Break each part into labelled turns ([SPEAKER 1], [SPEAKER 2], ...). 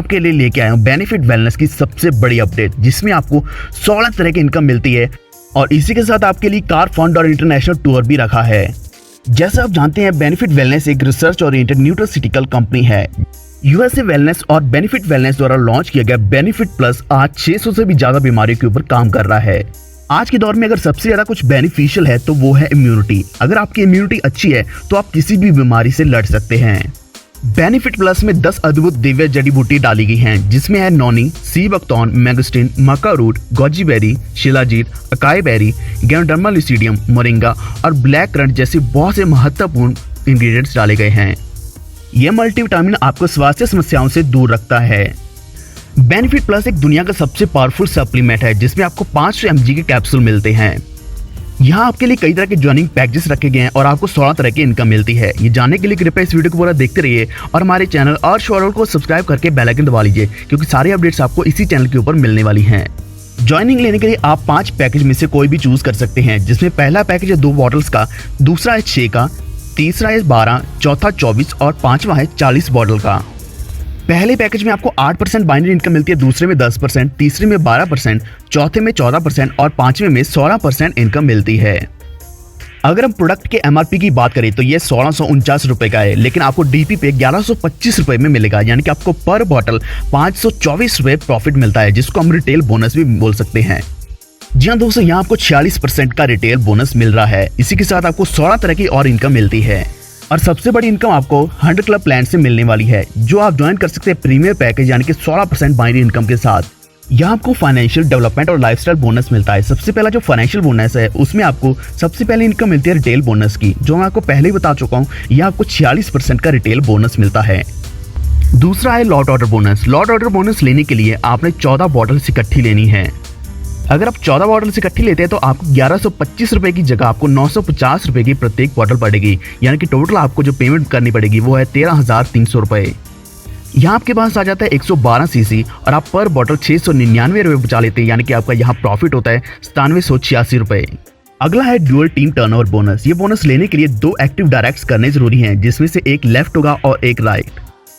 [SPEAKER 1] आपके लिए लेके आया हूँ बेनिफिट वेलनेस की सबसे बड़ी अपडेट, जिसमें आपको 16 तरह की इनकम मिलती है और इसी के साथ आपके लिए कार फंड और इंटरनेशनल टूर भी रखा है। जैसे आप जानते हैं, बेनिफिट वेलनेस एक रिसर्च ओरिएंटेड न्यूट्रास्यूटिकल कंपनी है। यूएसए वेलनेस और बेनिफिट वेलनेस द्वारा लॉन्च किया गया बेनिफिट प्लस आज 600 से भी ज्यादा बीमारियों के ऊपर काम कर रहा है। आज के दौर में अगर सबसे ज्यादा कुछ बेनिफिशियल है तो वो है इम्यूनिटी। अगर आपकी इम्यूनिटी अच्छी है तो आप किसी भी बीमारी से लड़ सकते हैं। बेनिफिट प्लस में 10 अद्भुत दिव्य जड़ी बूटी डाली गई हैं, जिसमें है noni, sea buckthorn, mangosteen, maca root, goji berry, shilajit, acai berry, ganoderma lucidum, moringa और ब्लैक करंट जैसे बहुत से महत्वपूर्ण इंग्रेडिएंट्स डाले गए हैं। यह मल्टीविटामिन आपको स्वास्थ्य समस्याओं से दूर रखता है। बेनिफिट प्लस एक दुनिया का सबसे पावरफुल सप्लीमेंट है, जिसमें आपको 500 mg के कैप्सूल मिलते हैं। यहाँ आपके लिए कई तरह के ज्वाइनिंग पैकेजेस रखे गए हैं और आपको 16 तरह की इनकम मिलती है। ये जानने के लिए कृपया इस वीडियो को पूरा देखते रहिए और हमारे चैनल और शोर को सब्सक्राइब करके बेल आइकन दबा लीजिए, क्योंकि सारी अपडेट्स आपको इसी चैनल के ऊपर मिलने वाली हैं। ज्वाइनिंग लेने के लिए आप 5 पैकेज में से कोई भी चूज कर सकते हैं, जिसमें पहला पैकेज है 2 बॉटल्स का, दूसरा है 6 का, तीसरा है 12, चौथा 24 और पांचवा है 40 बॉटल का। पहले पैकेज में आपको 8% बाइनरी इनकम मिलती है, दूसरे में 10%, तीसरे में 12%, चौथे में 14% और पांचवें में 16% इनकम मिलती है। अगर हम प्रोडक्ट के MRP की बात करें तो ये 1649 रुपए का है, लेकिन आपको DP पे 1125 रुपए में मिलेगा, यानी कि आपको पर बॉटल 524 रुपए प्रॉफिट मिलता है, जिसको हम रिटेल बोनस भी बोल सकते हैं। जी हाँ दोस्तों, यहाँ आपको 46% का रिटेल बोनस मिल रहा है। इसी के साथ आपको 16 तरह की और इनकम मिलती है और सबसे बड़ी इनकम आपको 100 क्लब प्लान से मिलने वाली है, जो आप ज्वाइन कर सकते हैं प्रीमियर पैकेज, यानी कि 16% बाइनरी इनकम के साथ। यहाँ आपको फाइनेंशियल डेवलपमेंट और लाइफस्टाइल बोनस मिलता है। सबसे पहला जो फाइनेंशियल बोनस है, उसमें आपको सबसे पहले इनकम मिलती है रिटेल बोनस की, जो मैं आपको पहले ही बता चुका हूँ। यह आपको 46% का रिटेल बोनस मिलता है। दूसरा है lot order bonus. Lot order bonus लेने के लिए आपने 14 बॉटल्स इकट्ठी लेनी है। अगर आप 14 बॉटल से इकट्ठी लेते हैं तो आपको 1125 रुपए की जगह आपको 950 रुपए की प्रत्येक बॉटल पड़ेगी, यानी कि टोटल आपको जो पेमेंट करनी पड़ेगी वो है 13,300 रुपए। यहाँ आपके पास आ जाता है 112 सीसी और आप पर बॉटल 699 रुपए बचा लेते हैं, यानी कि आपका यहाँ प्रॉफिट होता है 9786 रुपए। अगला है ड्यूअल टीम टर्नओवर बोनस। ये बोनस लेने के लिए 2 एक्टिव डायरेक्ट्स करने जरूरी हैं, जिसमें से एक लेफ्ट होगा और एक right.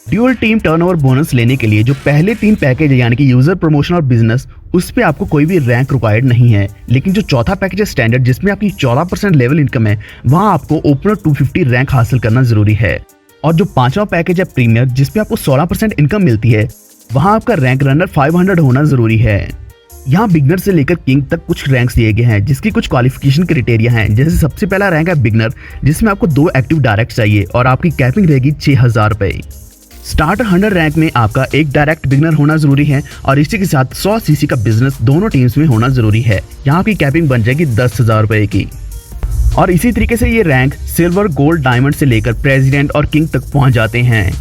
[SPEAKER 1] Dual team turnover bonus लेने के लिए जो पहले 3 पैकेज है, यानी कि यूजर, प्रमोशन और बिजनेस, उस पे आपको कोई भी रैंक रिक्वायर्ड नहीं है। लेकिन जो चौथा पैकेज है स्टैंडर्ड, जिसमें आपकी 14% लेवल इनकम है, वहां आपको ओपनर 250 रैंक हासिल करना जरूरी है। और जो 5वां पैकेज है प्रीमियर, जिसपे आपको 16% इनकम मिलती है, वहां आपका रैंक रनर 500 होना जरूरी है। यहाँ बिगनर से लेकर किंग तक कुछ रैंक्स दिए गए हैं, जिसकी कुछ क्वालिफिकेशन क्राइटेरिया हैं। जैसे सबसे पहला रैंक है बिगनर, जिसमें आपको 2 एक्टिव डायरेक्ट चाहिए और आपकी कैपिंग रहेगी 6000 रुपए। स्टार्टर 100 रैंक में आपका एक डायरेक्ट बिगनर होना जरूरी है और इसी के साथ 100 सीसी का बिजनेस दोनों टीम्स में होना जरूरी है। यहाँ की कैपिंग बन जाएगी 10,000 रुपए की। और इसी तरीके से ये रैंक सिल्वर, गोल्ड, डायमंड से लेकर प्रेसिडेंट और किंग तक पहुंच जाते हैं।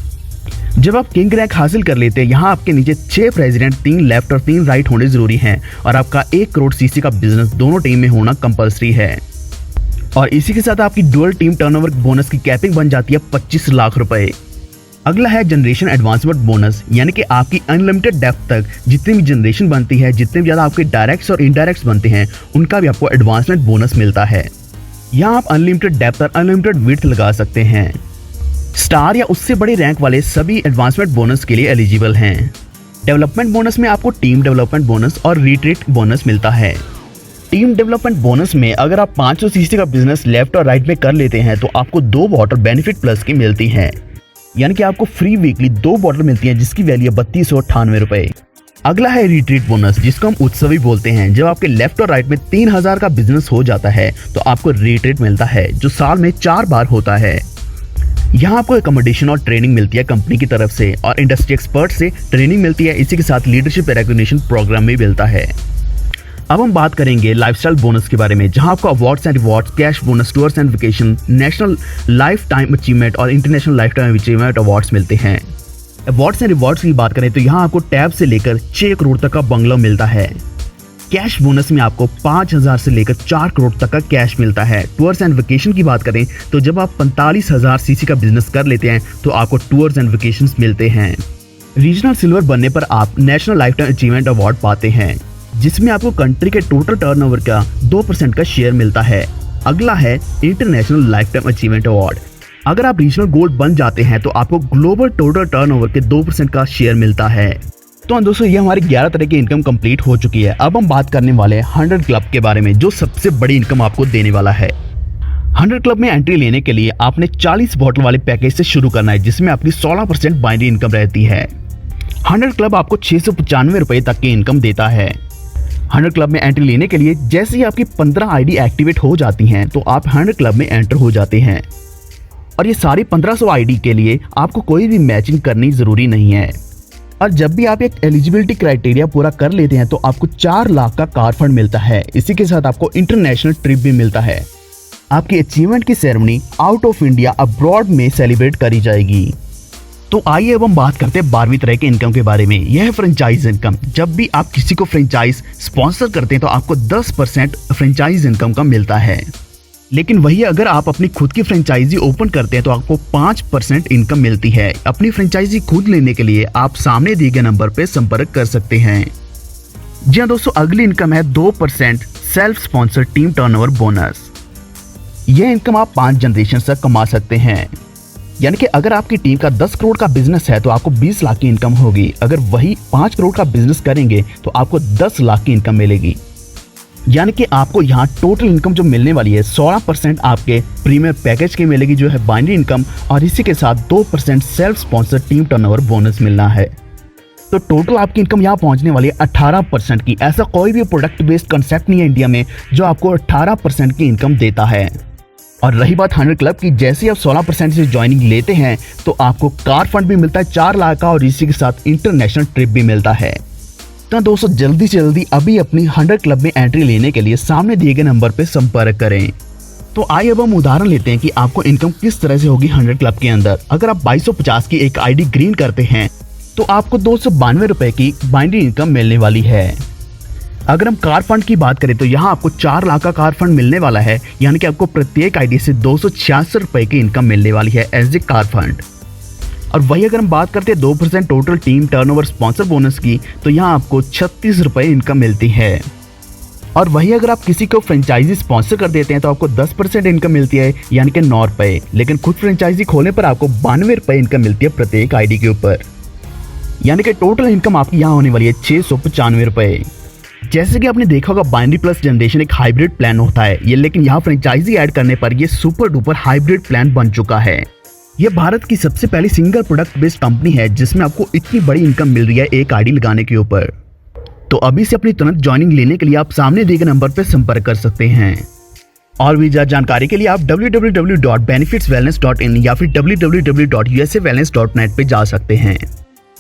[SPEAKER 1] जब आप किंग रैंक हासिल कर लेते हैं, यहाँ आपके नीचे 6 प्रेसिडेंट, 3 लेफ्ट और 3 राइट होने जरूरी हैं और आपका 1 करोड़ सीसी का बिजनेस दोनों टीम में होना कंपल्सरी है। और इसी के साथ आपकी डुअल टीम टर्नओवर बोनस की कैपिंग बन जाती है 25 लाख रुपए। अगला है जनरेशन एडवांसमेंट बोनस, यानी कि आपकी अनलिमिटेड डेप्थ तक जितनी भी जनरेशन बनती है, जितने भी ज्यादा आपके डायरेक्ट्स और इनडायरेक्ट्स बनते हैं, उनका भी आपको एडवांसमेंट बोनस मिलता है। यहाँ आप अनलिमिटेड डेप्थ और अनलिमिटेड विड्थ लगा सकते हैं। स्टार या उससे बड़े रैंक वाले सभी एडवांसमेंट बोनस के लिए एलिजिबल हैं। डेवलपमेंट बोनस में आपको टीम डेवलपमेंट बोनस और रिट्रीट बोनस मिलता है। टीम डेवलपमेंट बोनस में अगर आप 500 सीसी का बिजनेस लेफ्ट और राइट में कर लेते हैं तो आपको 2 बॉटल बेनिफिट प्लस की मिलती है, यानी कि आपको फ्री वीकली 2 बॉटल मिलती है, जिसकी वैल्यू है 3298 रुपए। अगला है रिट्रीट बोनस, जिसको हम उत्सव भी बोलते हैं। जब आपके लेफ्ट और राइट में 3000 का बिजनेस हो जाता है तो आपको रिट्रीट मिलता है, जो साल में 4 बार होता है। यहाँ आपको एकोमोडेशन और ट्रेनिंग मिलती है कंपनी की तरफ से और इंडस्ट्री एक्सपर्ट से ट्रेनिंग मिलती है। इसी के साथ लीडरशिप रिकॉग्निशन प्रोग्राम भी मिलता है। अब हम बात करेंगे लाइफस्टाइल बोनस के बारे में, जहां आपको awards and rewards, cash bonus, tours and vacation, national lifetime achievement और international lifetime achievement awards मिलते हैं। अवार्ड्स एंड रिवॉर्ड्स की बात करें तो यहाँ आपको टैब से लेकर 6 करोड़ तक का बंगला मिलता है। कैश बोनस में आपको 5000 से लेकर 4 करोड़ तक का कैश मिलता है। टूर्स एंड वेकेशन की बात करें तो जब आप 45,000 सीसी का बिजनेस कर लेते हैं तो आपको टूर्स एंड वेकेशन मिलते हैं। रीजनल सिल्वर बनने पर आप national lifetime achievement award पाते हैं, जिसमें आपको कंट्री के टोटल टर्नओवर का 2% का शेयर मिलता है। अगला है international lifetime achievement award. अगर आप रीजनल गोल्ड बन जाते हैं तो आपको ग्लोबल टोटल टर्नओवर के 2% का शेयर मिलता है। तो दोस्तों ये हमारी 11 तरह की इनकम कंप्लीट हो चुकी है। अब हम बात करने वाले हैं 100 क्लब के बारे में, जो सबसे बड़ी इनकम आपको देने वाला है। 100 क्लब में एंट्री लेने के लिए आपने 40 बॉटल वाले पैकेज से शुरू करना है, जिसमें आपकी 16% बाइनरी इनकम रहती है। 100 क्लब आपको 695 रुपए तक की इनकम देता है। 100 क्लब में एंट्री लेने के लिए जैसे ही आपकी 15 आईडी एक्टिवेट हो जाती हैं तो आप 100 क्लब में एंटर हो जाते हैं। और ये सारी 1500 आईडी के लिए आपको कोई भी मैचिंग करनी जरूरी नहीं है। और जब भी आप एक एलिजिबिलिटी क्राइटेरिया पूरा कर लेते हैं तो आपको 4 लाख का कार फंड मिलता है। इसी के साथ आपको इंटरनेशनल ट्रिप भी मिलता है। आपकी अचीवमेंट की ceremony out of India abroad में सेलिब्रेट करी जाएगी। तो आइए अब हम बात करते हैं 12वीं तरह के इनकम के बारे में। यह है फ्रेंचाइज इनकम। जब भी आप किसी को फ्रेंचाइज स्पॉन्सर करते हैं तो आपको 10% फ्रेंचाइज इनकम का मिलता है। लेकिन वही अगर आप अपनी खुद की फ्रेंचाइजी ओपन करते हैं तो आपको 5% इनकम मिलती है। अपनी फ्रेंचाइजी खुद लेने के लिए आप सामने दिए गए नंबर पर संपर्क कर सकते हैं। जी हाँ दोस्तों, अगली इनकम है 2% self sponsor team turnover bonus. यह इनकम आप 5 जनरेशन तक कमा सकते हैं। यानी कि अगर आपकी टीम का 10 करोड़ का बिजनेस है तो आपको 20 लाख की इनकम होगी। अगर वही 5 करोड़ का बिजनेस करेंगे तो आपको 10 लाख की इनकम मिलेगी। यानी कि आपको यहाँ टोटल इनकम जो मिलने वाली है 16% आपके प्रीमियर पैकेज की मिलेगी, जो है बाइनरी इनकम, और इसी के साथ 2% self sponsor team turnover bonus मिलना है। तो टोटल आपकी इनकम यहाँ पहुँचने वाली है 18% की। ऐसा कोई भी प्रोडक्ट बेस्ड कंसेप्ट नहीं है इंडिया में जो आपको 18% की इनकम देता है। और रही बात 100 क्लब की, जैसे आप 16% से ज्वाइनिंग लेते हैं तो आपको कार फंड भी मिलता है 4 लाख का, और इसी के साथ इंटरनेशनल ट्रिप भी मिलता है। तो दोस्तों जल्दी से जल्दी अभी अपनी 100 क्लब में एंट्री लेने के लिए सामने दिए गए नंबर पर संपर्क करें। तो आइए अब हम उदाहरण लेते हैं कि आपको इनकम किस तरह से होगी 100 क्लब के अंदर। अगर आप 2250 की एक आईडी ग्रीन करते हैं तो आपको 292 रुपए की बाइनरी इनकम मिलने वाली है। अगर हम कार फंड की बात करें तो यहाँ आपको 4 लाख का कार फंड मिलने वाला है। यानी कि आपको प्रत्येक आईडी से 266 रुपए की इनकम मिलने वाली है एज ए कार फंड। और वही अगर हम बात करते हैं 2% total team turnover sponsor bonus की, तो यहाँ आपको 36 रुपए इनकम मिलती है। और वही अगर आप किसी को फ्रेंचाइजी स्पॉन्सर कर देते हैं तो आपको 10% इनकम मिलती है, यानी कि 9 रुपए। लेकिन खुद फ्रेंचाइजी खोलने पर आपको 92 रुपए इनकम मिलती है प्रत्येक आईडी के ऊपर। यानी कि टोटल इनकम आपकी यहाँ होने वाली है 695 रुपए। जैसे कि आपने देखा होगा बाइनरी प्लस जनरेशन एक हाइब्रिड प्लान होता है ये, लेकिन यहाँ फ्रेंचाइजी ऐड करने पर ये सुपर डुपर हाइब्रिड प्लान बन चुका है। यह भारत की सबसे पहली सिंगल प्रोडक्ट बेस्ड कंपनी है जिसमें आपको इतनी बड़ी इनकम मिल रही है एक आईडी लगाने के ऊपर। तो अभी से अपनी तुरंत ज्वाइनिंग लेने के लिए आप सामने दिए गए नंबर पर संपर्क कर सकते हैं। और भी ज्यादा जानकारी के लिए आप www.benefitswellness.in या फिर www.usawellness.net पे जा सकते हैं।